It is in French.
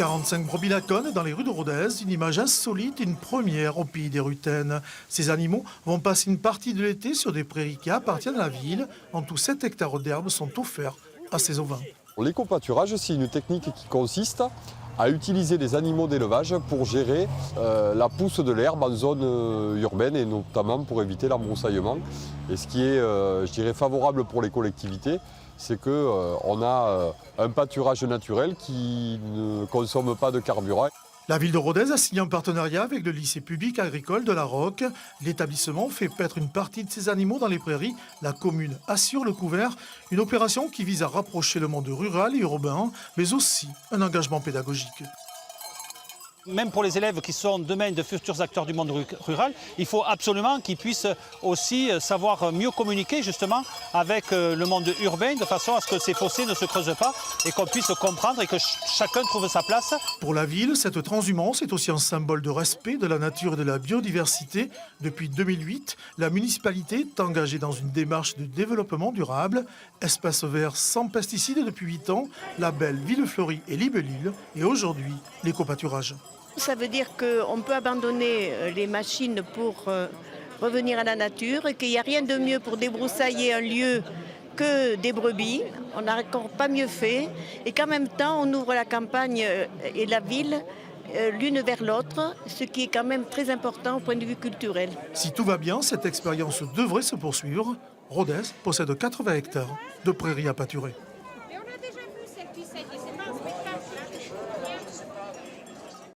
45 brebis lacones dans les rues de Rodez, une image insolite et une première au pays des Rutaines. Ces animaux vont passer une partie de l'été sur des prairies qui appartiennent à la ville. En tout, 7 hectares d'herbe sont offerts à ces ovins. L'éco-pâturage, c'est une technique qui consiste à utiliser les animaux d'élevage pour gérer la pousse de l'herbe en zone urbaine et notamment pour éviter l'embroussaillement. Et ce qui est, je dirais, favorable pour les collectivités, c'est qu'on a un pâturage naturel qui ne consomme pas de carburant. La ville de Rodez a signé un partenariat avec le lycée public agricole de la Roque. L'établissement fait paître une partie de ses animaux dans les prairies. La commune assure le couvert. Une opération qui vise à rapprocher le monde rural et urbain, mais aussi un engagement pédagogique. Même pour les élèves qui sont demain de futurs acteurs du monde rural, il faut absolument qu'ils puissent aussi savoir mieux communiquer justement avec le monde urbain de façon à ce que ces fossés ne se creusent pas et qu'on puisse comprendre et que chacun trouve sa place. Pour la ville, cette transhumance est aussi un symbole de respect de la nature et de la biodiversité. Depuis 2008, la municipalité est engagée dans une démarche de développement durable. Espace vert sans pesticides depuis 8 ans, label Villefleurie et Libellule et aujourd'hui l'éco-pâturage. Ça veut dire qu'on peut abandonner les machines pour revenir à la nature et qu'il n'y a rien de mieux pour débroussailler un lieu que des brebis. On n'a encore pas mieux fait et qu'en même temps on ouvre la campagne et la ville l'une vers l'autre, ce qui est quand même très important au point de vue culturel. Si tout va bien, cette expérience devrait se poursuivre. Rodez possède 80 hectares de prairies à pâturer.